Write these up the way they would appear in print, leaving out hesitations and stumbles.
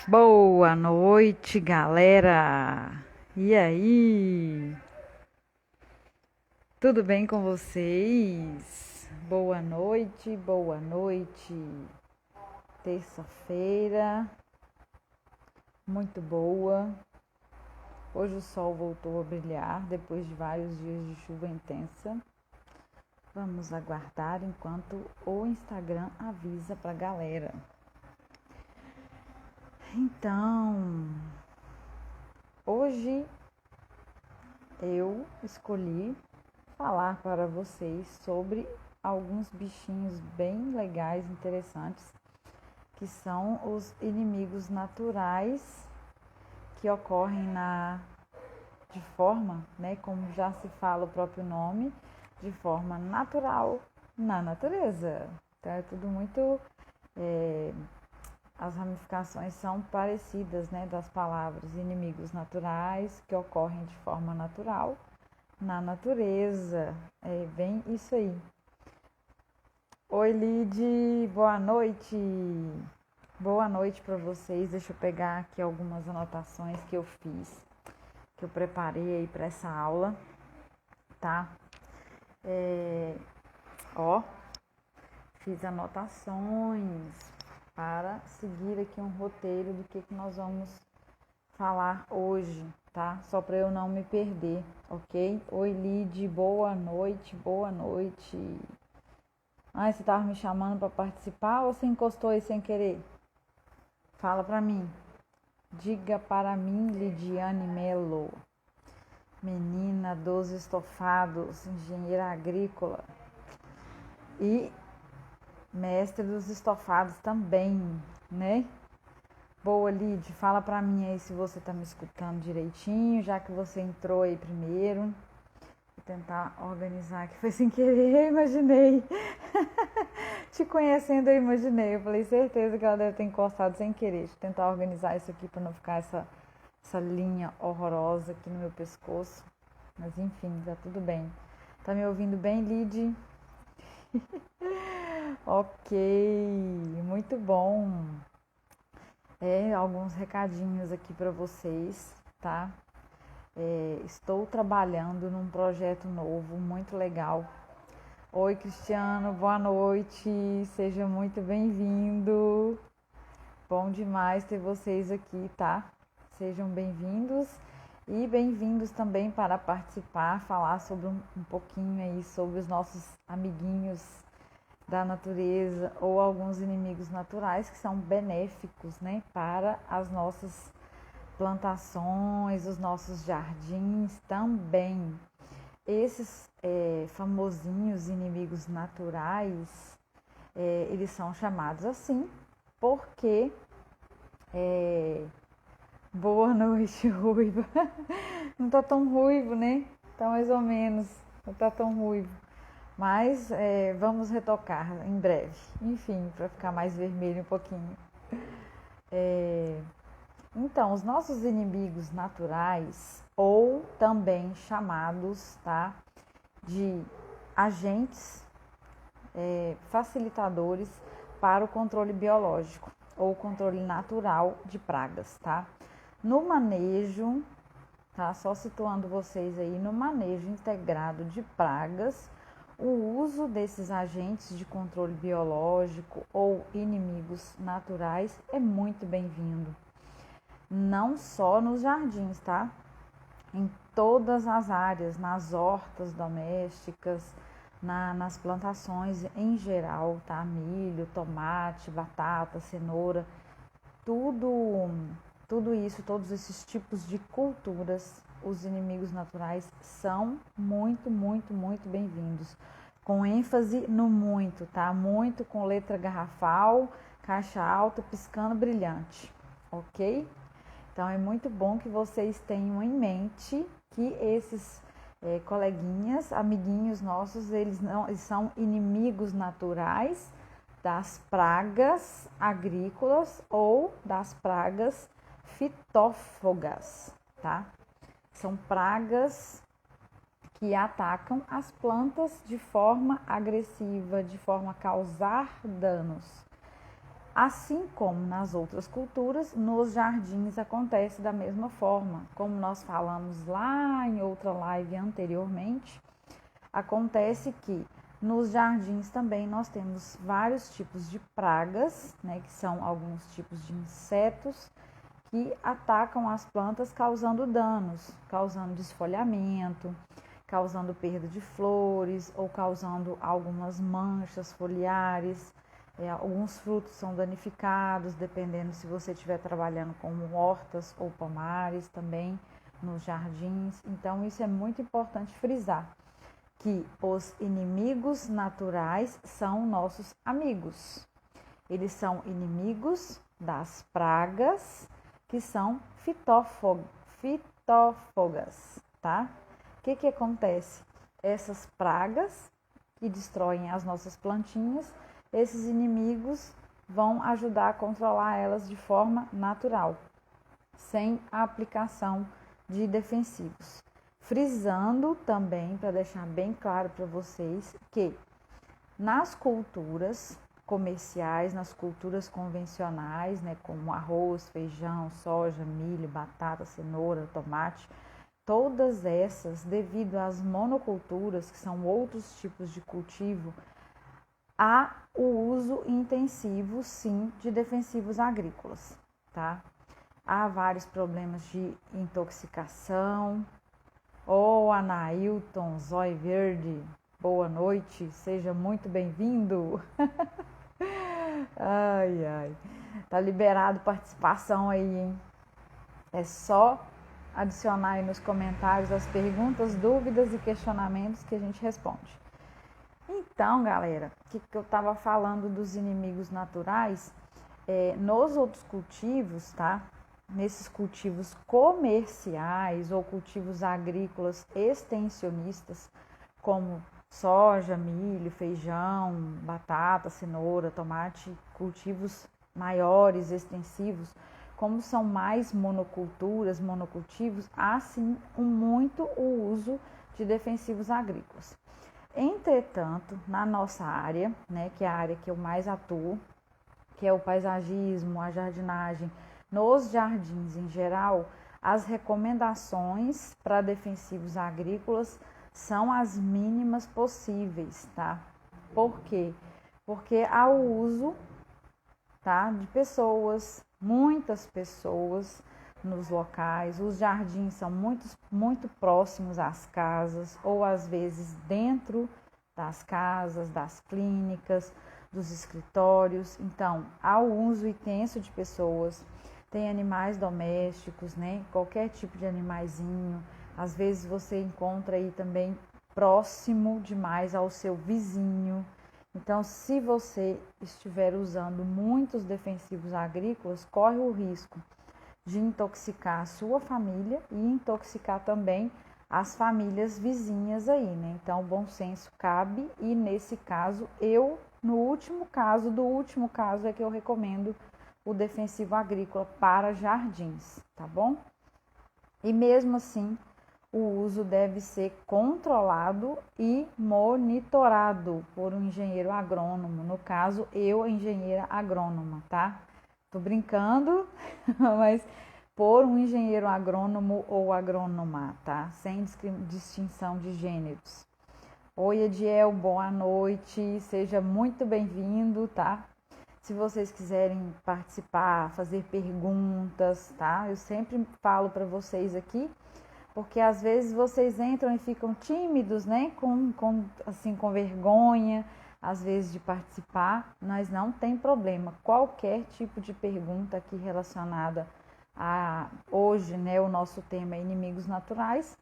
Boa noite, galera! E aí? Tudo bem com vocês? Boa noite, boa noite. Terça-feira, muito boa. Hoje o sol voltou a brilhar depois de vários dias de chuva intensa. Vamos aguardar enquanto o Instagram avisa pra galera. Então, hoje eu escolhi falar para vocês sobre alguns bichinhos bem legais, interessantes, que são os inimigos naturais que ocorrem de forma, né, como já se fala o próprio nome, de forma natural na natureza. Então é tudo muito as ramificações são parecidas, né, das palavras inimigos naturais que ocorrem de forma natural na natureza. É bem isso aí. Oi, Lid, boa noite. Boa noite para vocês. Deixa eu pegar aqui algumas anotações que eu fiz, que eu preparei aí para essa aula, tá? Ó, fiz anotações para seguir aqui um roteiro do que nós vamos falar hoje, tá? Só para eu não me perder, ok? Oi, Lid, boa noite, boa noite. Ai, você tava me chamando para participar ou você encostou aí sem querer? Fala para mim. Diga para mim, Lidiane Melo, menina dos estofados, engenheira agrícola e mestre dos estofados também, né? Boa, Lid, fala pra mim aí se você tá me escutando direitinho, já que você entrou aí primeiro. Vou tentar organizar aqui, foi sem querer, eu imaginei. Te conhecendo, eu imaginei. Eu falei, certeza que ela deve ter encostado sem querer. Deixa eu tentar organizar isso aqui pra não ficar essa linha horrorosa aqui no meu pescoço. Mas enfim, tá tudo bem. Tá me ouvindo bem, Lid? Ok, muito bom. Alguns recadinhos aqui para vocês, tá? Estou trabalhando num projeto novo, muito legal. Oi, Cristiano, boa noite, seja muito bem-vindo. Bom demais ter vocês aqui, tá? Sejam bem-vindos e bem-vindos também para participar, falar sobre um pouquinho aí sobre os nossos amiguinhos da natureza ou alguns inimigos naturais que são benéficos, né, para as nossas plantações, os nossos jardins também. Esses famosinhos inimigos naturais, eles são chamados assim porque boa noite, ruiva. Não tá tão ruivo, né? Tá mais ou menos, não tá tão ruivo. Mas vamos retocar em breve. Enfim, para ficar mais vermelho um pouquinho. Então, os nossos inimigos naturais, ou também chamados, tá, de agentes facilitadores para o controle biológico ou controle natural de pragas, tá? No manejo, tá? Só situando vocês aí, no manejo integrado de pragas, o uso desses agentes de controle biológico ou inimigos naturais é muito bem-vindo. Não só nos jardins, tá? Em todas as áreas, nas hortas domésticas, nas plantações em geral, tá? Milho, tomate, batata, cenoura, tudo isso, todos esses tipos de culturas, os inimigos naturais são muito, muito, muito bem-vindos. Com ênfase no muito, tá? Muito com letra garrafal, caixa alta, piscando brilhante, ok? Então é muito bom que vocês tenham em mente que esses coleguinhas, amiguinhos nossos, eles são inimigos naturais das pragas agrícolas ou das pragas fitófagas, tá? São pragas que atacam as plantas de forma agressiva, de forma a causar danos. Assim como nas outras culturas, nos jardins acontece da mesma forma. Como nós falamos lá em outra live anteriormente, acontece que nos jardins também nós temos vários tipos de pragas, né, que são alguns tipos de insetos que atacam as plantas causando danos, causando desfolhamento, causando perda de flores ou causando algumas manchas foliares. Alguns frutos são danificados, dependendo se você estiver trabalhando com hortas ou pomares também nos jardins. Então, isso é muito importante frisar, que os inimigos naturais são nossos amigos. Eles são inimigos das pragas, que são fitófagas, tá? O que acontece? Essas pragas que destroem as nossas plantinhas, esses inimigos vão ajudar a controlar elas de forma natural, sem a aplicação de defensivos. Frisando também, para deixar bem claro para vocês, que nas culturas comerciais, nas culturas convencionais, né, como arroz, feijão, soja, milho, batata, cenoura, tomate, todas essas, devido às monoculturas, que são outros tipos de cultivo, há o uso intensivo, sim, de defensivos agrícolas, tá? Há vários problemas de intoxicação. Anailton, Zói Verde, boa noite, seja muito bem-vindo. Ai, tá liberado participação aí, hein? É só adicionar aí nos comentários as perguntas, dúvidas e questionamentos que a gente responde. Então, galera, o que eu estava falando dos inimigos naturais, nos outros cultivos, tá? Nesses cultivos comerciais ou cultivos agrícolas extensionistas, como soja, milho, feijão, batata, cenoura, tomate, cultivos maiores, extensivos, como são mais monocultivos, há sim muito o uso de defensivos agrícolas. Entretanto, na nossa área, né, que é a área que eu mais atuo, que é o paisagismo, a jardinagem, nos jardins em geral, as recomendações para defensivos agrícolas são as mínimas possíveis, tá? Por quê? Porque há o uso, tá, de pessoas, muitas pessoas nos locais. Os jardins são muito próximos às casas ou às vezes dentro das casas, das clínicas, dos escritórios. Então, há o uso intenso de pessoas. Tem animais domésticos, né? Qualquer tipo de animaizinho. Às vezes você encontra aí também próximo demais ao seu vizinho. Então, se você estiver usando muitos defensivos agrícolas, corre o risco de intoxicar a sua família e intoxicar também as famílias vizinhas aí, né? Então, o bom senso cabe e nesse caso, no último caso é que eu recomendo o defensivo agrícola para jardins, tá bom? E mesmo assim, o uso deve ser controlado e monitorado por um engenheiro agrônomo. No caso, eu, engenheira agrônoma, tá? Tô brincando, mas por um engenheiro agrônomo ou agrônoma, tá? Sem distinção de gêneros. Oi, Ediel, boa noite, seja muito bem-vindo, tá? Se vocês quiserem participar, fazer perguntas, tá? Eu sempre falo para vocês aqui, porque às vezes vocês entram e ficam tímidos, né? Com vergonha, às vezes de participar, mas não tem problema. Qualquer tipo de pergunta aqui relacionada a hoje, né? O nosso tema é inimigos naturais,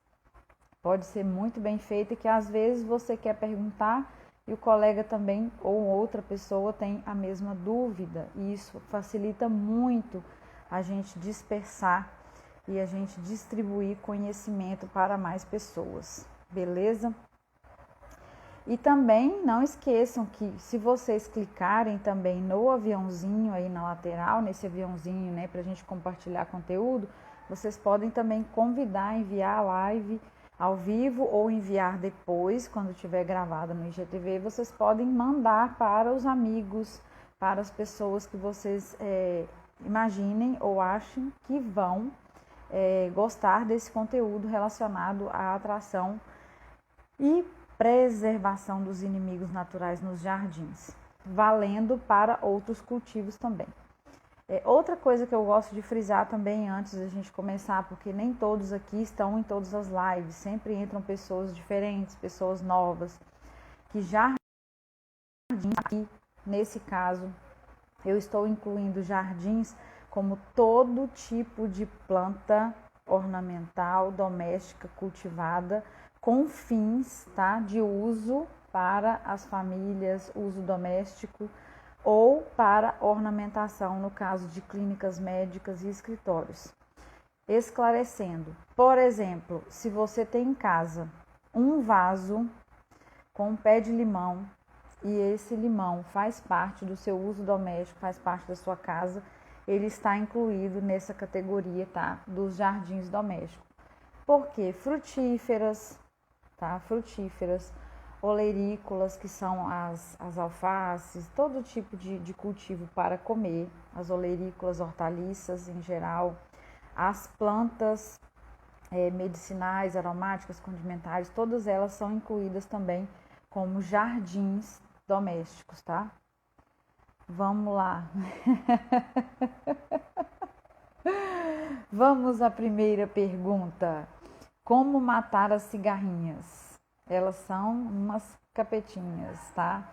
pode ser muito bem feita, que às vezes você quer perguntar e o colega também ou outra pessoa tem a mesma dúvida, e isso facilita muito a gente dispersar e a gente distribuir conhecimento para mais pessoas, beleza? E também não esqueçam que se vocês clicarem também no aviãozinho aí na lateral, nesse aviãozinho, né, para a gente compartilhar conteúdo, vocês podem também convidar, enviar a live ao vivo ou enviar depois, quando estiver gravada no IGTV, vocês podem mandar para os amigos, para as pessoas que vocês imaginem ou achem que vão gostar desse conteúdo relacionado à atração e preservação dos inimigos naturais nos jardins, valendo para outros cultivos também. Outra coisa que eu gosto de frisar também antes da gente começar, porque nem todos aqui estão em todas as lives, sempre entram pessoas diferentes, pessoas novas, que jardins aqui, nesse caso, eu estou incluindo jardins como todo tipo de planta ornamental, doméstica, cultivada, com fins, tá, de uso para as famílias, uso doméstico, ou para ornamentação, no caso de clínicas médicas e escritórios. Esclarecendo, por exemplo, se você tem em casa um vaso com um pé de limão e esse limão faz parte do seu uso doméstico, faz parte da sua casa, ele está incluído nessa categoria, tá, dos jardins domésticos. Porque frutíferas, tá, frutíferas, oleirícolas, que são as alfaces, todo tipo de cultivo para comer, as oleirícolas, hortaliças em geral, as plantas medicinais, aromáticas, condimentares, todas elas são incluídas também como jardins domésticos, tá? Vamos lá. Vamos à primeira pergunta. Como matar as cigarrinhas? Elas são umas capetinhas, tá?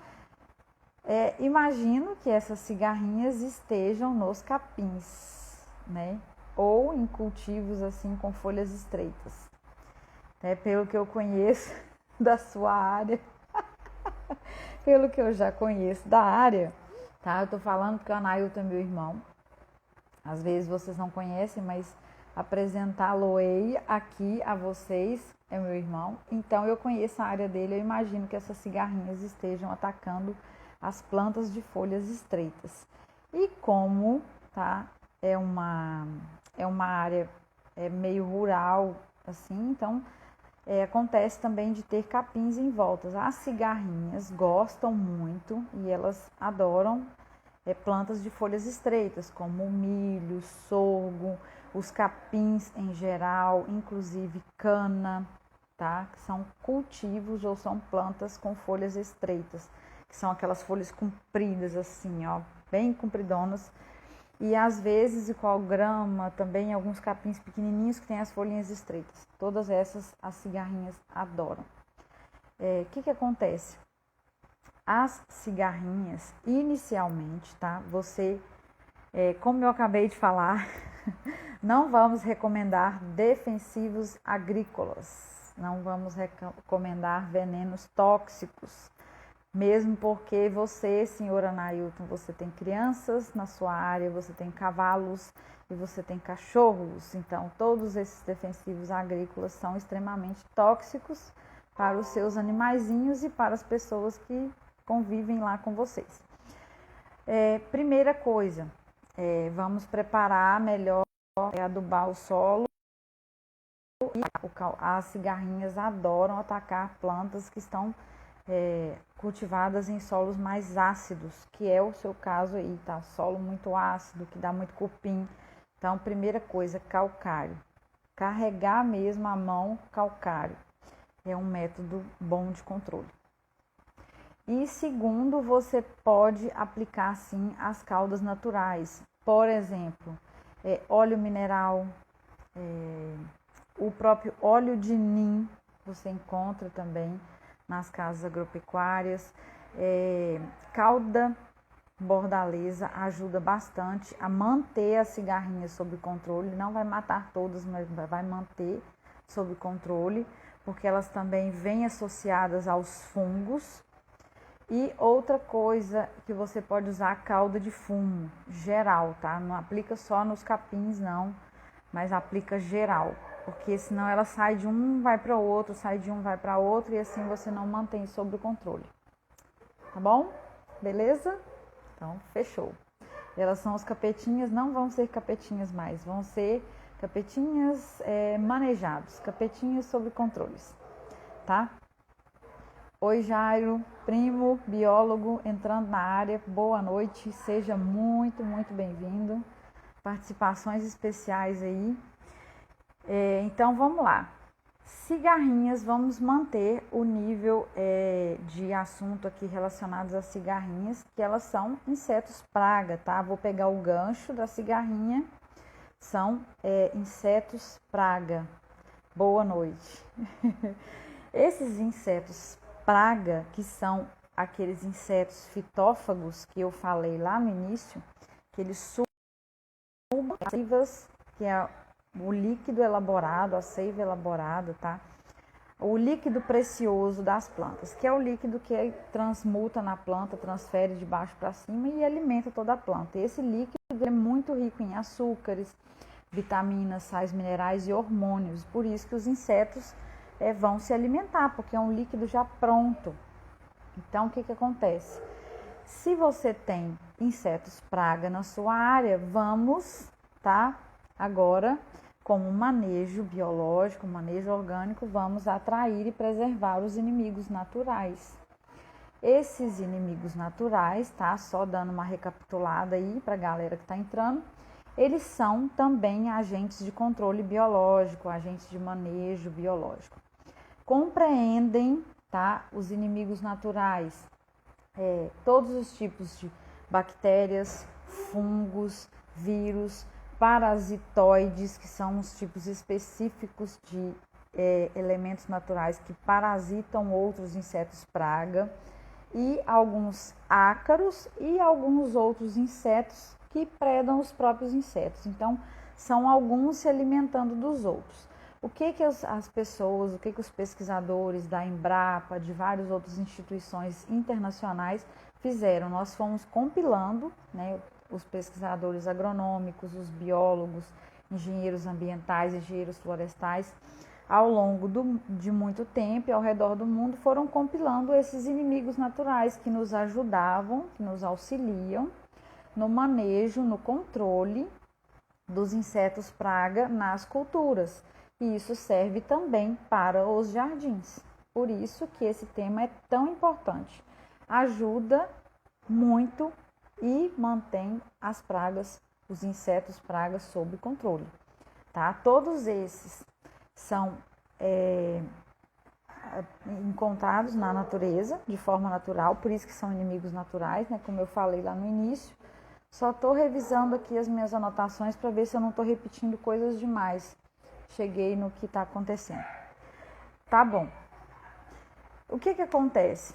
Imagino que essas cigarrinhas estejam nos capins, né? Ou em cultivos assim com folhas estreitas. Pelo que eu conheço da sua área, pelo que eu já conheço da área, tá? Eu tô falando porque o Anailton é meu irmão. Às vezes vocês não conhecem, mas apresentá-lo-ei aqui a vocês é meu irmão. Então eu conheço a área dele, eu imagino que essas cigarrinhas estejam atacando as plantas de folhas estreitas. E como, tá, é uma área meio rural, assim, então acontece também de ter capins em volta. As cigarrinhas gostam muito e elas adoram plantas de folhas estreitas, como o milho, sorgo, os capins em geral, inclusive cana, tá? Que são cultivos ou são plantas com folhas estreitas, que são aquelas folhas compridas assim, ó, bem compridonas. E às vezes, igual grama, também alguns capins pequenininhos que têm as folhinhas estreitas. Todas essas as cigarrinhas adoram. Que acontece? As cigarrinhas, inicialmente, tá? Você, como eu acabei de falar, não vamos recomendar defensivos agrícolas, não vamos recomendar venenos tóxicos, mesmo porque você, senhora Anailton, você tem crianças na sua área, você tem cavalos e você tem cachorros, então todos esses defensivos agrícolas são extremamente tóxicos para os seus animaizinhos e para as pessoas que convivem lá com vocês. Primeira coisa, vamos preparar melhor, adubar o solo. E as cigarrinhas adoram atacar plantas que estão cultivadas em solos mais ácidos, que é o seu caso aí, tá? Solo muito ácido, que dá muito cupim. Então, primeira coisa, calcário. Carregar mesmo a mão calcário é um método bom de controle. E segundo, você pode aplicar sim as caudas naturais. Por exemplo, óleo mineral, o próprio óleo de nim, você encontra também nas casas agropecuárias. Cauda bordaleza ajuda bastante a manter as cigarrinhas sob controle. Não vai matar todas, mas vai manter sob controle, porque elas também vêm associadas aos fungos. E outra coisa que você pode usar, a cauda de fumo geral, tá? Não aplica só nos capins não, mas aplica geral, porque senão ela sai de um, vai para o outro, sai de um, vai para outro, e assim você não mantém sob o controle. Tá bom? Beleza? Então, fechou. Elas são os capetinhas, não vão ser capetinhas mais, vão ser capetinhas manejados, capetinhas sob controles, tá? Oi, Jairo, primo, biólogo, entrando na área. Boa noite, seja muito, muito bem-vindo. Participações especiais aí. Então, vamos lá. Cigarrinhas, vamos manter o nível de assunto aqui relacionados às cigarrinhas, que elas são insetos praga, tá? Vou pegar o gancho da cigarrinha, são insetos praga. Boa noite. Esses insetos praga, que são aqueles insetos fitófagos que eu falei lá no início, que eles sugam as seivas, que é o líquido elaborado, a seiva elaborada, tá? O líquido precioso das plantas, que é o líquido que transmuta na planta, transfere de baixo para cima e alimenta toda a planta. E esse líquido é muito rico em açúcares, vitaminas, sais minerais e hormônios. Por isso que os insetos vão se alimentar, porque é um líquido já pronto. Então, o que acontece? Se você tem insetos praga na sua área, vamos, tá? Agora, como um manejo biológico, um manejo orgânico, vamos atrair e preservar os inimigos naturais. Esses inimigos naturais, tá? Só dando uma recapitulada aí para a galera que está entrando, eles são também agentes de controle biológico, agentes de manejo biológico. Compreendem, tá? Os inimigos naturais, todos os tipos de bactérias, fungos, vírus, parasitoides, que são os tipos específicos de elementos naturais que parasitam outros insetos praga, e alguns ácaros e alguns outros insetos que predam os próprios insetos. Então, são alguns se alimentando dos outros. O que as pessoas, o que os pesquisadores da Embrapa, de várias outras instituições internacionais fizeram? Nós fomos compilando, né, os pesquisadores agronômicos, os biólogos, engenheiros ambientais, engenheiros florestais, ao longo de muito tempo e ao redor do mundo, foram compilando esses inimigos naturais que nos ajudavam, que nos auxiliam no manejo, no controle dos insetos praga nas culturas. E isso serve também para os jardins. Por isso que esse tema é tão importante. Ajuda muito e mantém as pragas, os insetos pragas sob controle, tá? Todos esses são encontrados na natureza de forma natural, por isso que são inimigos naturais, né? Como eu falei lá no início. Só estou revisando aqui as minhas anotações para ver se eu não estou repetindo coisas demais. Cheguei no que está acontecendo. Tá bom. O que acontece?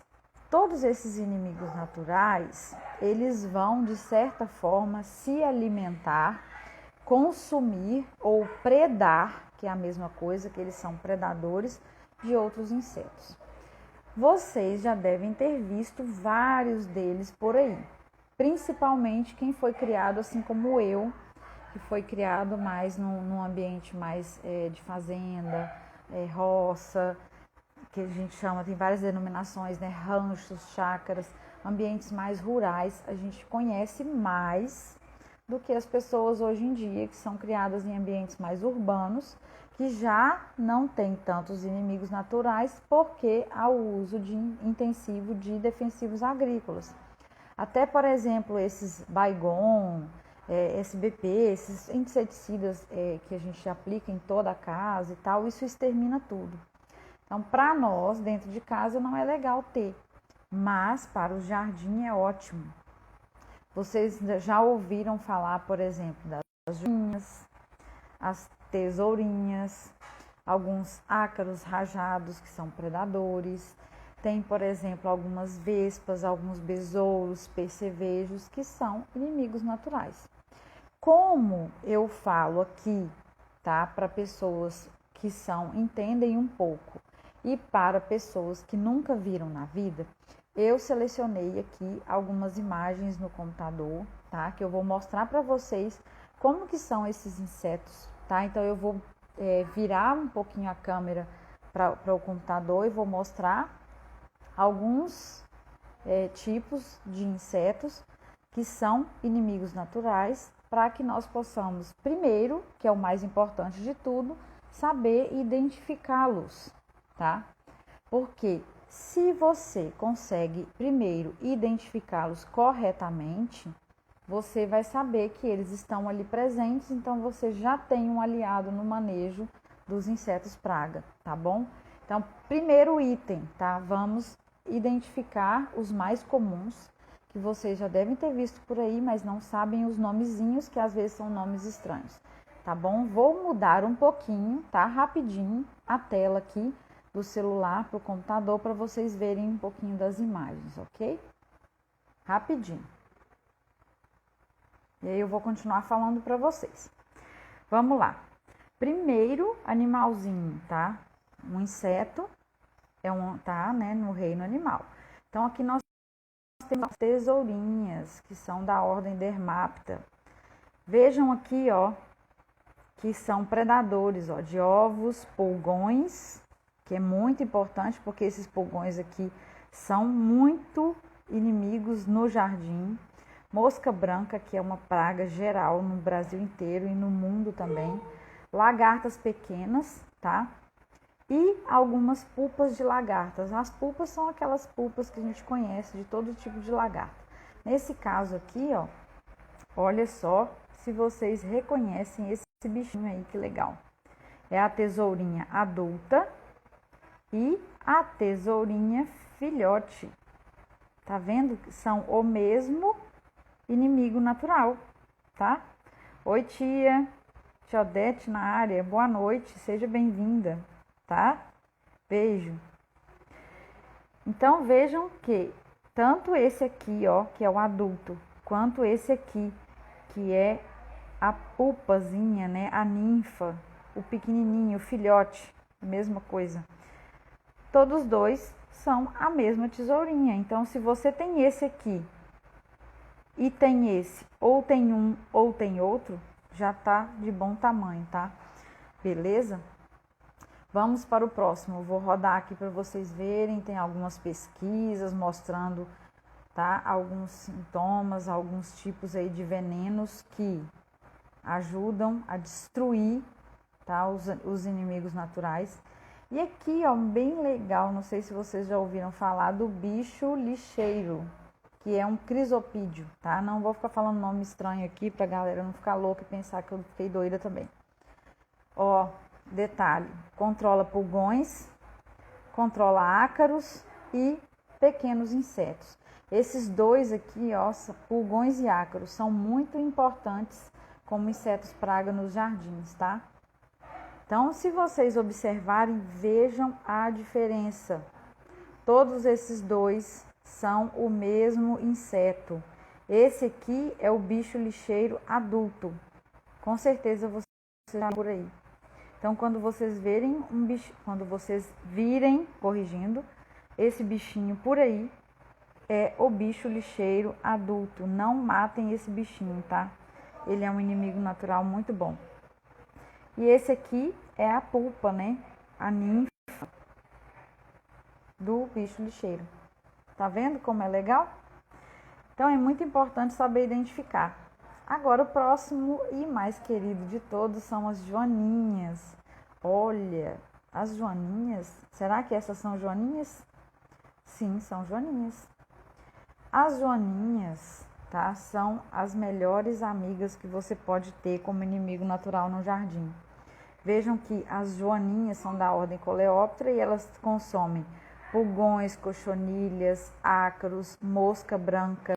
Todos esses inimigos naturais, eles vão, de certa forma, se alimentar, consumir ou predar, que é a mesma coisa, que eles são predadores de outros insetos. Vocês já devem ter visto vários deles por aí, principalmente quem foi criado assim como eu, que foi criado mais num ambiente mais de fazenda, roça, que a gente chama, tem várias denominações, né? Ranchos, chácaras, ambientes mais rurais. A gente conhece mais do que as pessoas hoje em dia, que são criadas em ambientes mais urbanos, que já não tem tantos inimigos naturais, porque há o uso intensivo de defensivos agrícolas. Até, por exemplo, esses Baygon, SBP, esses inseticidas que a gente aplica em toda a casa e tal, isso extermina tudo. Então, para nós, dentro de casa, não é legal ter, mas para o jardim é ótimo. Vocês já ouviram falar, por exemplo, das joinhas, as tesourinhas, alguns ácaros rajados que são predadores. Tem, por exemplo, algumas vespas, alguns besouros, percevejos, que são inimigos naturais. Como eu falo aqui, tá, para pessoas que entendem um pouco e para pessoas que nunca viram na vida, eu selecionei aqui algumas imagens no computador, tá, que eu vou mostrar para vocês como que são esses insetos, tá? Então eu vou virar um pouquinho a câmera para o computador e vou mostrar alguns tipos de insetos que são inimigos naturais, para que nós possamos, primeiro, que é o mais importante de tudo, saber identificá-los, tá? Porque Se você consegue primeiro identificá-los corretamente, você vai saber que eles estão ali presentes, então você já tem um aliado no manejo dos insetos praga, tá bom? Então, primeiro item, tá? Vamos identificar os mais comuns, que vocês já devem ter visto por aí, mas não sabem os nomezinhos, que às vezes são nomes estranhos, tá bom? Vou mudar um pouquinho, tá? Rapidinho a tela aqui do celular para o computador para vocês verem um pouquinho das imagens, ok? Rapidinho. E aí eu vou continuar falando para vocês. Vamos lá. Primeiro animalzinho, tá? Um inseto tá, né, no reino animal. Então aqui nós temos as tesourinhas, que são da ordem Dermapta. Vejam aqui, ó, que são predadores, ó, de ovos, pulgões, que é muito importante porque esses pulgões aqui são muito inimigos no jardim. Mosca branca, que é uma praga geral no Brasil inteiro e no mundo também. Lagartas pequenas, tá? E algumas pulpas de lagartas. As pulpas são aquelas pulpas que a gente conhece de todo tipo de lagarta. Nesse caso aqui, ó, olha só se vocês reconhecem esse bichinho aí, que legal. É a tesourinha adulta e a tesourinha filhote. Tá vendo que são o mesmo inimigo natural, tá? Oi, tia Odete na área, boa noite, seja bem-vinda, tá? Beijo. Então, vejam que tanto esse aqui, ó, que é o adulto, quanto esse aqui, que é a pupazinha, né, a ninfa, o pequenininho, o filhote, mesma coisa. Todos dois são a mesma tesourinha. Então, se você tem esse aqui e tem esse, ou tem um ou tem outro, já tá de bom tamanho, tá? Beleza? Vamos para o próximo. Eu vou rodar aqui para vocês verem. Tem algumas pesquisas mostrando, tá, alguns sintomas, alguns tipos aí de venenos que ajudam a destruir, tá, os inimigos naturais. E aqui, ó, bem legal, não sei se vocês já ouviram falar do bicho lixeiro, que é um crisopídeo, tá? Não vou ficar falando nome estranho aqui pra galera não ficar louca e pensar que eu fiquei doida também. Ó, detalhe, controla pulgões, controla ácaros e pequenos insetos. Esses dois aqui, ó, pulgões e ácaros, são muito importantes como insetos praga nos jardins, tá? Então, se vocês observarem, vejam a diferença. Todos esses dois são o mesmo inseto. Esse aqui é o bicho lixeiro adulto. Com certeza você já por aí. Então, quando vocês verem corrigindo, esse bichinho por aí é o bicho lixeiro adulto. Não matem esse bichinho, tá? Ele é um inimigo natural muito bom. E esse aqui é a pulpa, né? A ninfa do bicho lixeiro. Tá vendo como é legal? Então é muito importante saber identificar. Agora o próximo e mais querido de todos são as joaninhas. Olha, as joaninhas, será que essas são joaninhas? Sim, são joaninhas. As joaninhas, tá, são as melhores amigas que você pode ter como inimigo natural no jardim. Vejam que as joaninhas são da ordem Coleóptera e elas consomem pulgões, cochonilhas, ácaros, mosca branca,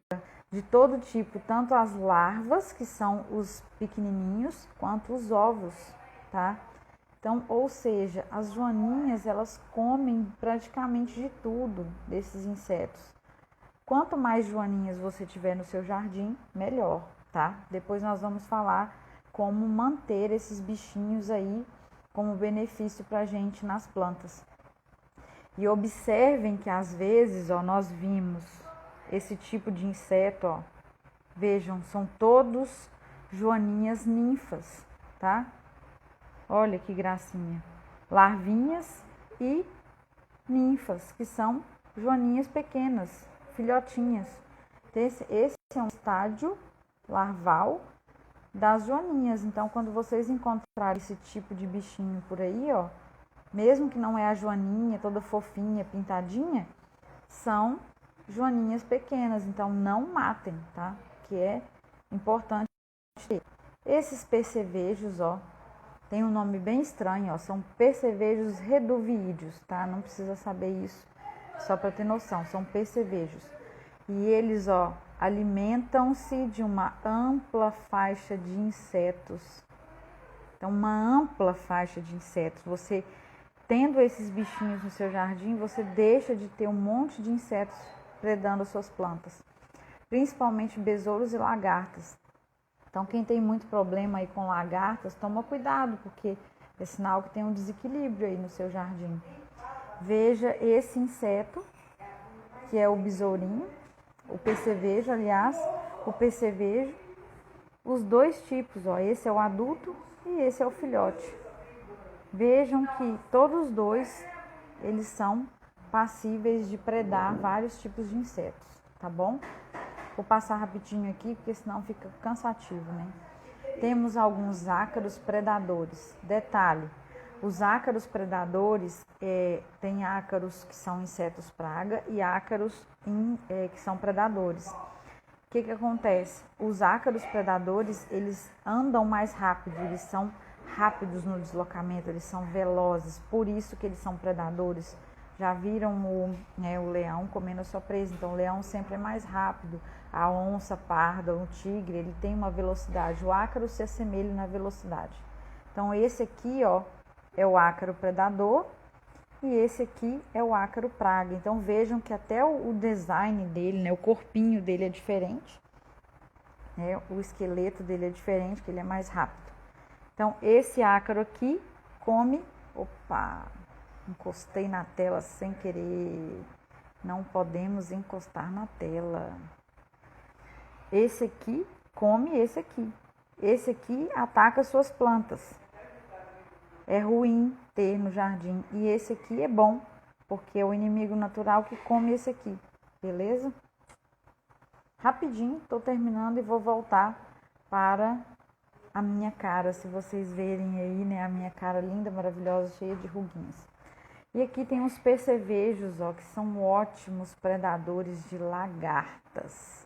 de todo tipo, tanto as larvas, que são os pequenininhos, quanto os ovos, tá? Então, ou seja, as joaninhas, elas comem praticamente de tudo desses insetos. Quanto mais joaninhas você tiver no seu jardim, melhor, tá? Depois nós vamos falar como manter esses bichinhos aí como benefício pra gente nas plantas. E observem que às vezes, ó, nós vimos esse tipo de inseto, ó. Vejam, são todos joaninhas ninfas, tá? Olha que gracinha. Larvinhas e ninfas, que são joaninhas pequenas, filhotinhas. Esse é um estágio larval das joaninhas. Então, quando vocês encontrarem esse tipo de bichinho por aí, ó, mesmo que não é a joaninha toda fofinha, pintadinha, são joaninhas pequenas, então não matem, tá? Que é importante ter. Esses percevejos, ó, tem um nome bem estranho, ó, são percevejos reduvídeos, tá? Não precisa saber isso, só para ter noção, são percevejos. E eles, ó, alimentam-se de uma ampla faixa de insetos. Então, uma ampla faixa de insetos. Você, tendo esses bichinhos no seu jardim, você deixa de ter um monte de insetos predando as suas plantas, principalmente besouros e lagartas. Então, quem tem muito problema aí com lagartas, toma cuidado, porque é sinal que tem um desequilíbrio aí no seu jardim. Veja esse inseto, que é o besourinho, o percevejo, aliás, o percevejo, os dois tipos, ó, esse é o adulto e esse é o filhote. Vejam que todos os dois, eles são passíveis de predar vários tipos de insetos, tá bom? Vou passar rapidinho aqui, porque senão fica cansativo, né? Temos alguns ácaros predadores. Detalhe, os ácaros predadores, tem ácaros que são insetos praga e ácaros que são predadores. O que acontece? Os ácaros predadores, eles andam mais rápido, eles são rápidos no deslocamento, eles são velozes, por isso que eles são predadores. Já viram o leão comendo a sua presa, então o leão sempre é mais rápido. A onça parda, o tigre, ele tem uma velocidade, o ácaro se assemelha na velocidade. Então esse aqui, ó, é o ácaro predador e esse aqui é o ácaro praga. Então vejam que até o design dele, né, o corpinho dele é diferente, né, o esqueleto dele é diferente, que ele é mais rápido. Então esse ácaro aqui come, opa, encostei na tela sem querer, não podemos encostar na tela. Esse aqui come esse aqui. Esse aqui ataca suas plantas. É ruim ter no jardim. E esse aqui é bom, porque é o inimigo natural que come esse aqui. Beleza? Rapidinho, tô terminando e vou voltar para a minha cara. Se vocês verem aí, né, a minha cara linda, maravilhosa, cheia de ruguinhas. E aqui tem os percevejos, ó, que são ótimos predadores de lagartas.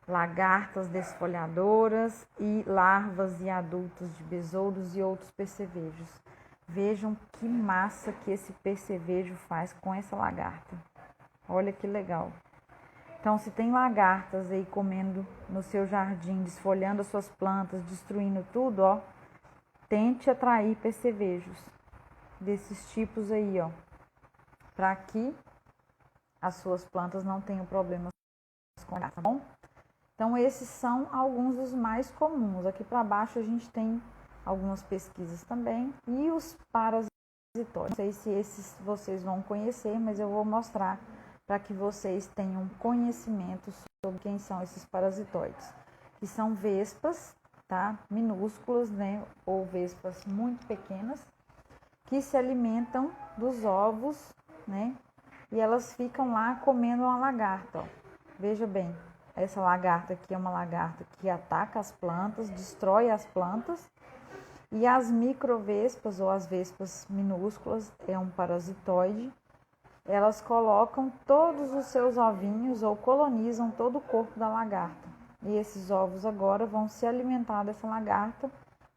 Lagartas desfolhadoras e larvas e adultos de besouros e outros percevejos. Vejam que massa que esse percevejo faz com essa lagarta. Olha que legal. Então, se tem lagartas aí comendo no seu jardim, desfolhando as suas plantas, destruindo tudo, ó, tente atrair percevejos desses tipos aí, ó, para que as suas plantas não tenham problemas com a lagarta, tá bom? Então, esses são alguns dos mais comuns. Aqui para baixo a gente tem algumas pesquisas também. E os parasitóides. Não sei se esses vocês vão conhecer, mas eu vou mostrar para que vocês tenham conhecimento sobre quem são esses parasitóides. Que são vespas, tá? Minúsculas, né? Ou vespas muito pequenas, que se alimentam dos ovos, né? E elas ficam lá comendo uma lagarta, ó. Veja bem. Essa lagarta aqui é uma lagarta que ataca as plantas, destrói as plantas. E as microvespas, ou as vespas minúsculas, é um parasitoide. Elas colocam todos os seus ovinhos ou colonizam todo o corpo da lagarta. E esses ovos agora vão se alimentar dessa lagarta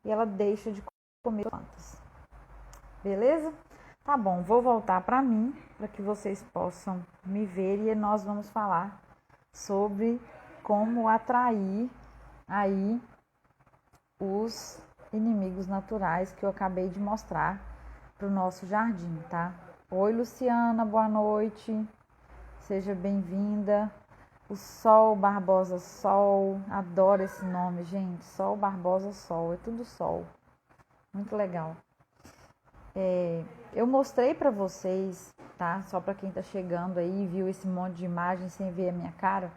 e ela deixa de comer plantas. Beleza? Tá bom, vou voltar para mim, para que vocês possam me ver e nós vamos falar sobre como atrair aí os inimigos naturais que eu acabei de mostrar para o nosso jardim, tá? Oi, Luciana, boa noite, seja bem-vinda. O Sol Barbosa Sol, adoro esse nome, gente, Sol Barbosa Sol, é tudo sol, muito legal. Eu mostrei para vocês, tá? Só para quem tá chegando aí e viu esse monte de imagens sem ver a minha cara.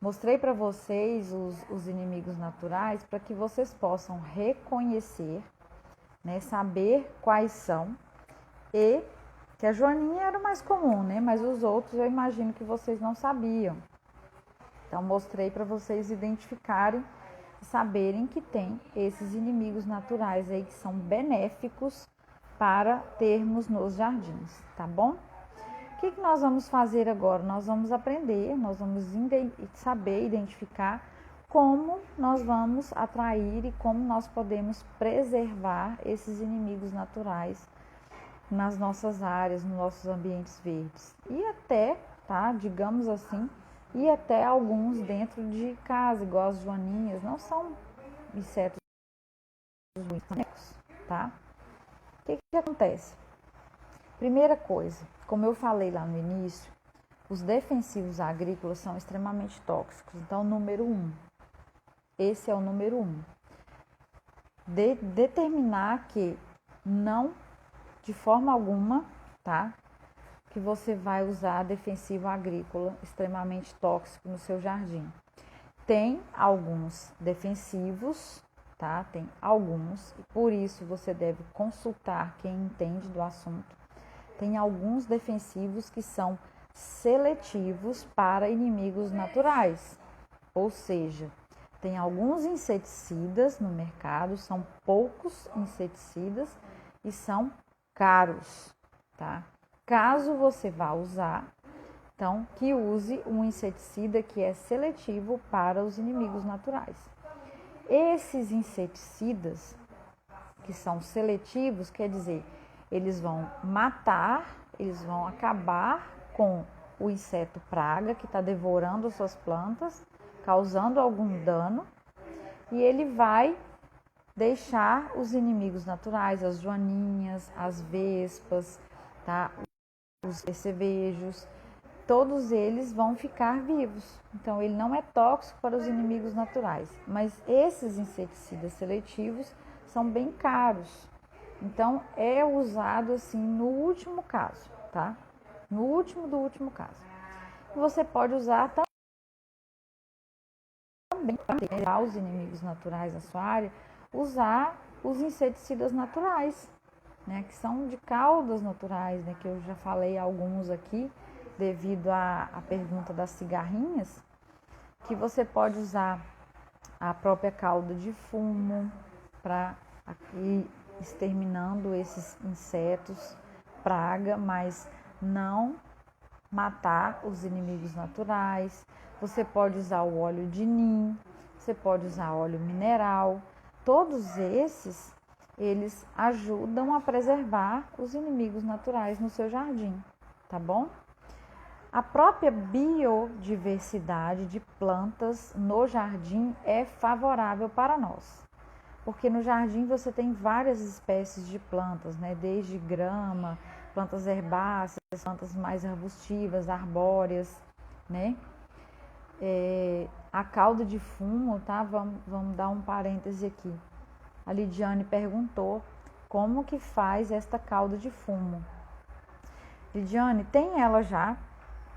Mostrei para vocês os inimigos naturais para que vocês possam reconhecer, né, saber quais são, e que a joaninha era o mais comum, né, mas os outros eu imagino que vocês não sabiam. Então mostrei para vocês identificarem e saberem que tem esses inimigos naturais aí que são benéficos para termos nos jardins, tá bom? O que nós vamos fazer agora? Nós vamos aprender, nós vamos saber identificar como nós vamos atrair e como nós podemos preservar esses inimigos naturais nas nossas áreas, nos nossos ambientes verdes. E até, tá, digamos assim, e até alguns dentro de casa, igual as joaninhas, não são insetos ruins, tá? O que acontece? Primeira coisa, como eu falei lá no início, os defensivos agrícolas são extremamente tóxicos. Então, número 1, esse é o número 1. Determinar que não, de forma alguma, tá? Que você vai usar defensivo agrícola extremamente tóxico no seu jardim. Tem alguns defensivos, tá? Tem alguns, e por isso você deve consultar quem entende do assunto. Tem alguns defensivos que são seletivos para inimigos naturais, ou seja, tem alguns inseticidas no mercado, são poucos inseticidas e são caros, tá? Caso você vá usar, então, que use um inseticida que é seletivo para os inimigos naturais. Esses inseticidas que são seletivos, quer dizer, eles vão matar, eles vão acabar com o inseto praga que está devorando as suas plantas, causando algum dano, e ele vai deixar os inimigos naturais, as joaninhas, as vespas, tá? Os percevejos, todos eles vão ficar vivos. Então, ele não é tóxico para os inimigos naturais, mas esses inseticidas seletivos são bem caros. Então, é usado assim no último caso, tá? No último do último caso. Você pode usar também para tirar os inimigos naturais da sua área, usar os inseticidas naturais, né? Que são de caudas naturais, né? Que eu já falei alguns aqui, devido à pergunta das cigarrinhas, que você pode usar a própria cauda de fumo para ir exterminando esses insetos, praga, mas não matar os inimigos naturais. Você pode usar o óleo de nim, você pode usar óleo mineral. Todos esses, eles ajudam a preservar os inimigos naturais no seu jardim, tá bom? A própria biodiversidade de plantas no jardim é favorável para nós. Porque no jardim você tem várias espécies de plantas, né? Desde grama, plantas herbáceas, plantas mais arbustivas, arbóreas, né? A cauda de fumo, tá? Vamos dar um parêntese aqui. A Lidiane perguntou como que faz esta cauda de fumo. Lidiane, tem ela já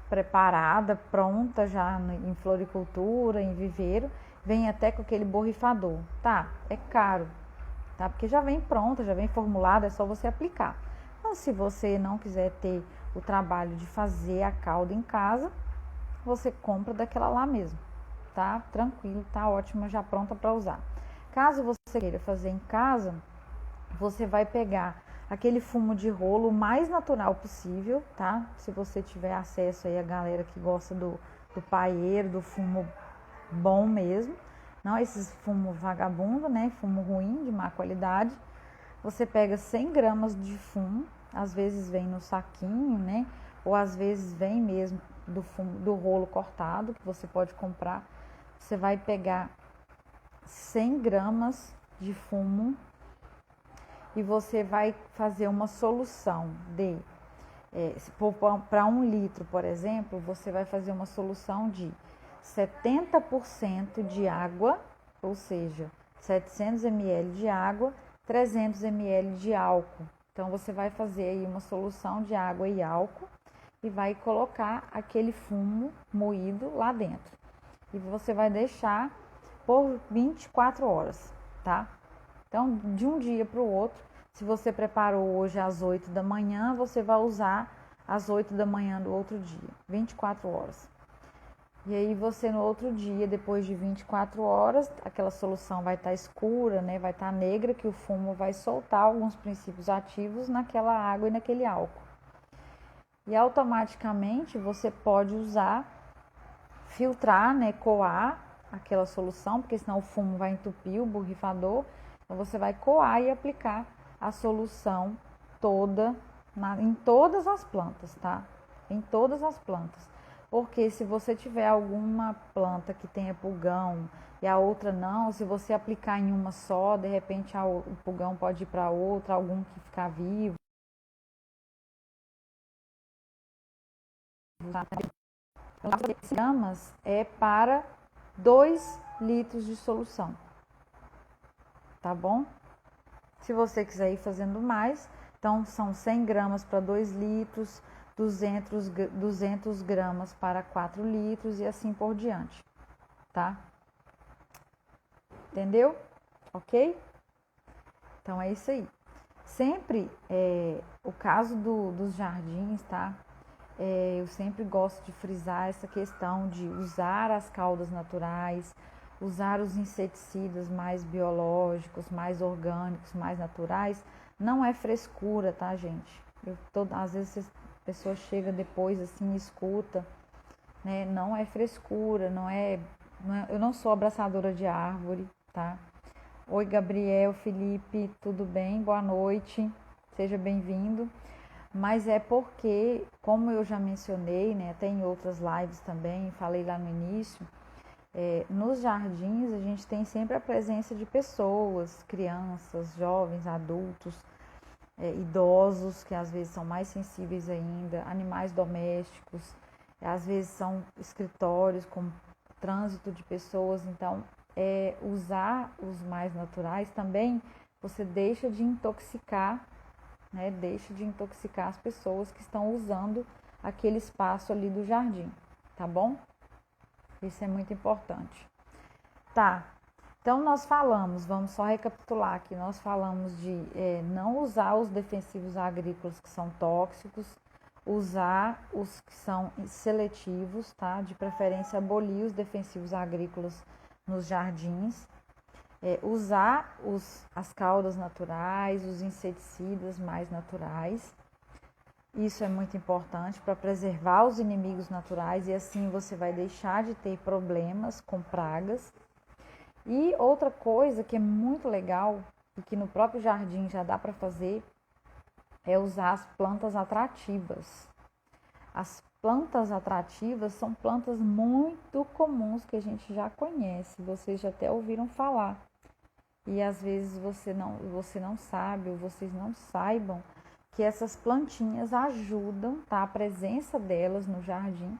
preparada, pronta já em floricultura, em viveiro. Vem até com aquele borrifador, tá? É caro, tá? Porque já vem pronta, já vem formulada, é só você aplicar. Mas se você não quiser ter o trabalho de fazer a cauda em casa, você compra daquela lá mesmo, tá? Tranquilo, tá ótima, já pronta para usar. Caso você queira fazer em casa, você vai pegar aquele fumo de rolo o mais natural possível, tá? Se você tiver acesso aí a galera que gosta do paeiro, do fumo bom mesmo, não esses fumo vagabundo, né? Fumo ruim, de má qualidade. Você pega 100 gramas de fumo, às vezes vem no saquinho, né? Ou às vezes vem mesmo do fumo, do rolo cortado, que você pode comprar. Você vai pegar 100 gramas de fumo e você vai fazer uma solução de, para 1 litro, por exemplo, você vai fazer uma solução de 70% de água, ou seja, 700 ml de água, 300 ml de álcool. Então, você vai fazer aí uma solução de água e álcool e vai colocar aquele fumo moído lá dentro. E você vai deixar por 24 horas, tá? Então, de um dia para o outro, se você preparou hoje às 8 da manhã, você vai usar às 8 da manhã do outro dia, 24 horas. E aí você no outro dia, depois de 24 horas, aquela solução vai estar escura, né? Vai estar negra, que o fumo vai soltar alguns princípios ativos naquela água e naquele álcool. E automaticamente você pode usar, filtrar, né? Coar aquela solução, porque senão o fumo vai entupir o borrifador. Então você vai coar e aplicar a solução toda em todas as plantas, tá? Em todas as plantas. Porque se você tiver alguma planta que tenha pulgão e a outra não, se você aplicar em uma só, de repente o pulgão pode ir para outra, algum que ficar vivo. Gramas é para 2 litros de solução, tá bom? Se você quiser ir fazendo mais, então são 100 gramas para 2 litros, 200 gramas para 4 litros e assim por diante, tá? Entendeu? Ok? Então é isso aí. Sempre o caso dos jardins, tá? Eu sempre gosto de frisar essa questão de usar as caudas naturais, usar os inseticidas mais biológicos, mais orgânicos, mais naturais. Não é frescura, tá, gente? Às vezes a pessoa chega depois assim e escuta, né? Não é frescura, eu não sou abraçadora de árvore, tá? Oi, Gabriel, Felipe, tudo bem? Boa noite, seja bem-vindo. Mas é porque, como eu já mencionei, né, até em outras lives também, falei lá no início, nos jardins a gente tem sempre a presença de pessoas, crianças, jovens, adultos, idosos, que às vezes são mais sensíveis ainda, animais domésticos, às vezes são escritórios com trânsito de pessoas, então usar os mais naturais também, você deixa de intoxicar, né? Deixa de intoxicar as pessoas que estão usando aquele espaço ali do jardim, tá bom? Isso é muito importante. Tá, então nós falamos, vamos só recapitular aqui, nós falamos de não usar os defensivos agrícolas que são tóxicos, usar os que são seletivos, tá? De preferência abolir os defensivos agrícolas nos jardins, usar as caudas naturais, os inseticidas mais naturais. Isso é muito importante para preservar os inimigos naturais e assim você vai deixar de ter problemas com pragas. E outra coisa que é muito legal e que no próprio jardim já dá para fazer é usar as plantas atrativas. As plantas atrativas são plantas muito comuns que a gente já conhece, vocês já até ouviram falar. E às vezes você não sabe ou vocês não saibam que essas plantinhas ajudam, tá? A presença delas no jardim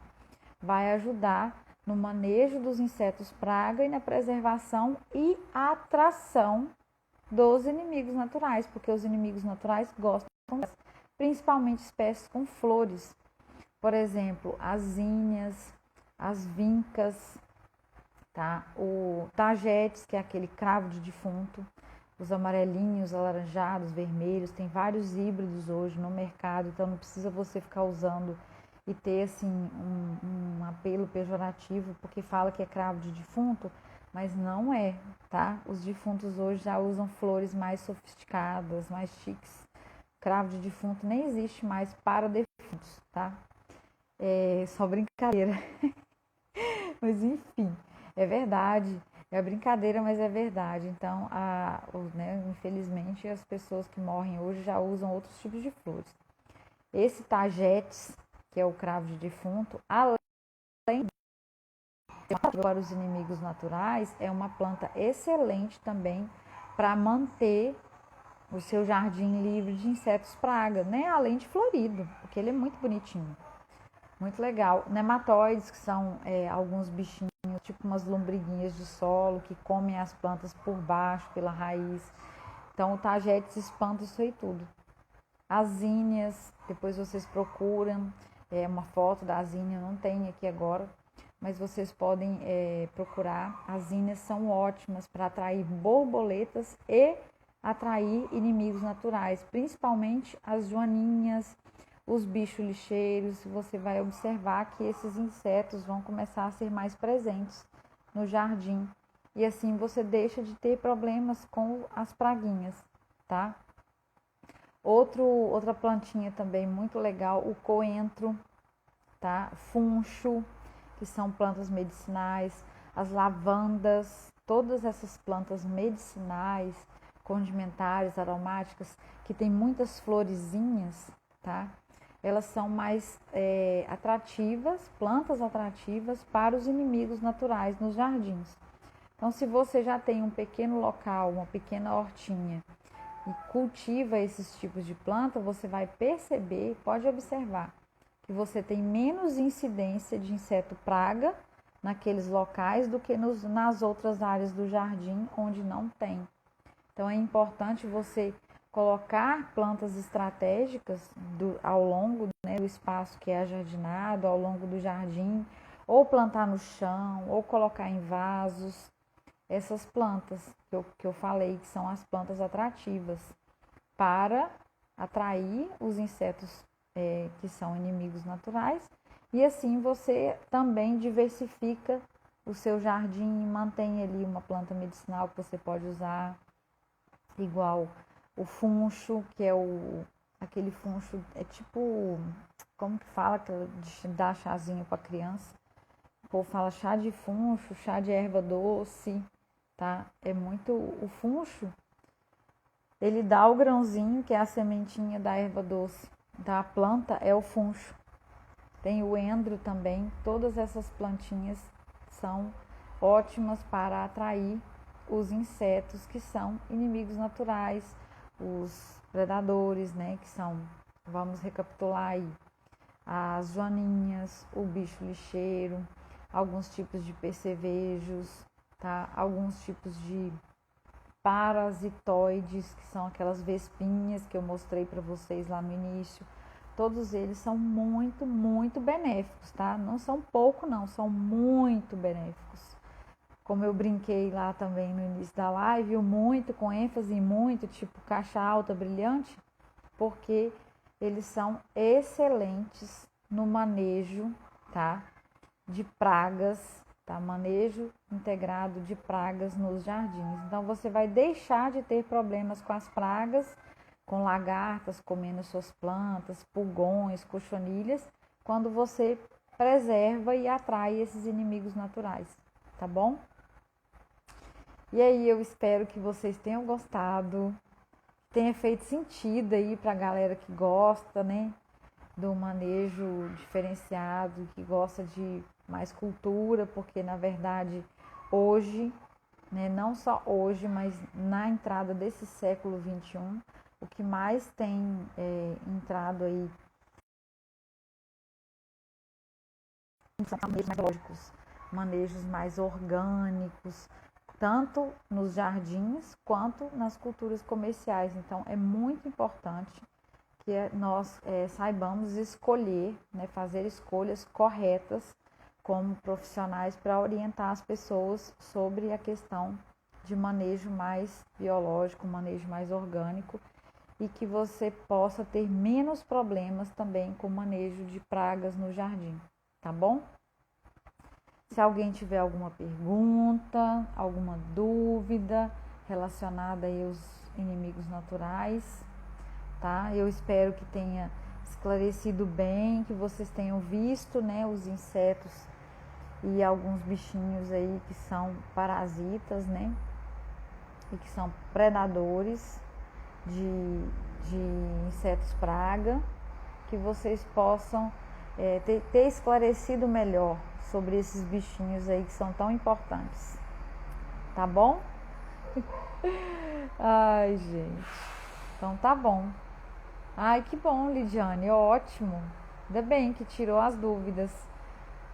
vai ajudar no manejo dos insetos praga e na preservação e atração dos inimigos naturais, porque os inimigos naturais gostam delas, principalmente espécies com flores. Por exemplo, as zinhas, as vincas, tá? O tagetes, que é aquele cravo de defunto, os amarelinhos, alaranjados, vermelhos, tem vários híbridos hoje no mercado, então não precisa você ficar usando e ter assim um apelo pejorativo porque fala que é cravo de defunto, mas não é, tá? Os defuntos hoje já usam flores mais sofisticadas, mais chiques. Cravo de defunto nem existe mais para defuntos, tá? É só brincadeira. Mas enfim, é verdade. É brincadeira, mas é verdade. Então, infelizmente, as pessoas que morrem hoje já usam outros tipos de flores. Esse tagetes, que é o cravo de defunto, além de para os inimigos naturais, é uma planta excelente também para manter o seu jardim livre de insetos praga, né? Além de florido, porque ele é muito bonitinho. Muito legal. Nematóides, que são alguns bichinhos, tipo umas lombriguinhas de solo, que comem as plantas por baixo, pela raiz. Então, o tagetes espanta isso aí tudo. As zinhas, depois vocês procuram uma foto da zinha, não tem aqui agora, mas vocês podem procurar. As zinhas são ótimas para atrair borboletas e atrair inimigos naturais, principalmente as joaninhas, os bichos lixeiros, você vai observar que esses insetos vão começar a ser mais presentes no jardim. E assim você deixa de ter problemas com as praguinhas, tá? Outra plantinha também muito legal, o coentro, tá? Funcho, que são plantas medicinais, as lavandas, todas essas plantas medicinais, condimentares, aromáticas, que tem muitas florezinhas, tá? Elas são mais atrativas, plantas atrativas para os inimigos naturais nos jardins. Então, se você já tem um pequeno local, uma pequena hortinha e cultiva esses tipos de planta, você vai perceber, pode observar, que você tem menos incidência de inseto praga naqueles locais do que nas outras áreas do jardim onde não tem. Então, é importante você colocar plantas estratégicas ao longo, né, do espaço que é ajardinado, ao longo do jardim, ou plantar no chão, ou colocar em vasos. Essas plantas que eu falei, que são as plantas atrativas, para atrair os insetos que são inimigos naturais. E assim você também diversifica o seu jardim, mantém ali uma planta medicinal que você pode usar, igual o funcho, que é aquele funcho, é tipo, como que fala, de dar chazinho para criança. O povo fala chá de funcho, chá de erva doce, tá? É muito, o funcho, ele dá o grãozinho, que é a sementinha da erva doce, da planta é o funcho. Tem o endro também, todas essas plantinhas são ótimas para atrair os insetos que são inimigos naturais, os predadores, né, que são, vamos recapitular aí, as joaninhas, o bicho lixeiro, alguns tipos de percevejos, tá? Alguns tipos de parasitoides, que são aquelas vespinhas que eu mostrei para vocês lá no início. Todos eles são muito, muito benéficos, tá? Não são pouco, não, são muito benéficos. Como eu brinquei lá também no início da live, muito, com ênfase em muito, tipo caixa alta brilhante, porque eles são excelentes no manejo, tá? De pragas, tá? Manejo integrado de pragas nos jardins. Então você vai deixar de ter problemas com as pragas, com lagartas comendo suas plantas, pulgões, cochonilhas, quando você preserva e atrai esses inimigos naturais, tá bom? E aí eu espero que vocês tenham gostado, tenha feito sentido aí para a galera que gosta, né, do manejo diferenciado, que gosta de mais cultura, porque na verdade hoje, né, não só hoje, mas na entrada desse século XXI, o que mais tem entrado aí são manejos mais lógicos, manejos mais orgânicos, tanto nos jardins quanto nas culturas comerciais. Então é muito importante que nós saibamos escolher, né, fazer escolhas corretas como profissionais para orientar as pessoas sobre a questão de manejo mais biológico, manejo mais orgânico, e que você possa ter menos problemas também com o manejo de pragas no jardim, tá bom? Se alguém tiver alguma pergunta, alguma dúvida relacionada aí aos inimigos naturais, tá? Eu espero que tenha esclarecido bem, que vocês tenham visto, né, os insetos e alguns bichinhos aí que são parasitas, né, e que são predadores de insetos praga, que vocês possam ter esclarecido melhor sobre esses bichinhos aí que são tão importantes, tá bom? Ai, gente, então tá bom. Ai, que bom, Lidiane, ótimo. Ainda bem que tirou as dúvidas.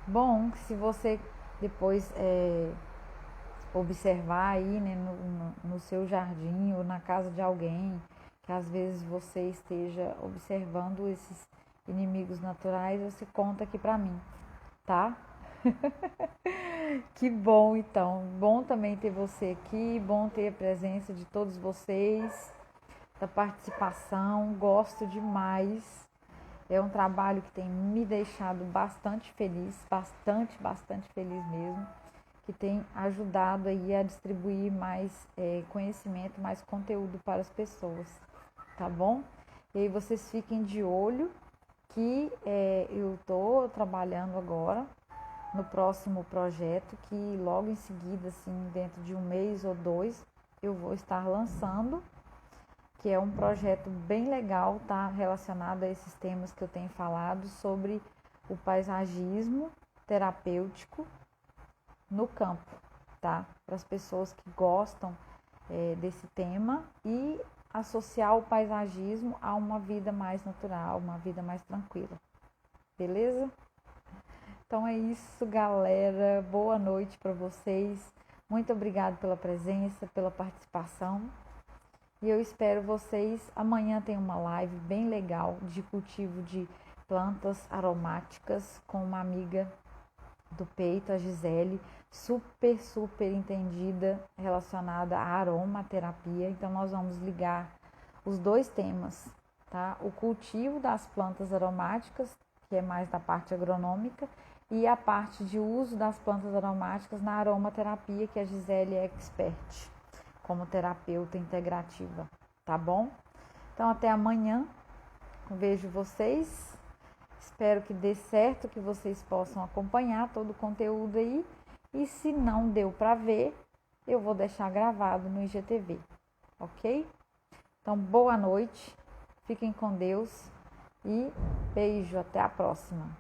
Bom, se você depois observar aí, né, no seu jardim ou na casa de alguém, que às vezes você esteja observando esses inimigos naturais, você conta aqui pra mim, tá? Que bom, então. Bom também ter você aqui, bom ter a presença de todos vocês, da participação, gosto demais. É um trabalho que tem me deixado bastante feliz, bastante feliz mesmo, que tem ajudado aí a distribuir mais conhecimento, mais conteúdo para as pessoas, tá bom? E aí vocês fiquem de olho que eu estou trabalhando agora no próximo projeto, que logo em seguida, assim, dentro de um mês ou 2, eu vou estar lançando, que é um projeto bem legal, tá? Relacionado a esses temas que eu tenho falado sobre o paisagismo terapêutico no campo, tá? Para as pessoas que gostam desse tema e associar o paisagismo a uma vida mais natural, uma vida mais tranquila. Beleza? Então é isso, galera. Boa noite para vocês. Muito obrigada pela presença, pela participação. E eu espero vocês. Amanhã tem uma live bem legal de cultivo de plantas aromáticas com uma amiga do peito, a Gisele, super entendida relacionada à aromaterapia. Então nós vamos ligar os dois temas, tá? O cultivo das plantas aromáticas, que é mais da parte agronômica, e a parte de uso das plantas aromáticas na aromaterapia, que a Gisele é expert como terapeuta integrativa, tá bom? Então até amanhã, vejo vocês, espero que dê certo, que vocês possam acompanhar todo o conteúdo aí, e se não deu para ver, eu vou deixar gravado no IGTV, ok? Então boa noite, fiquem com Deus e beijo, até a próxima.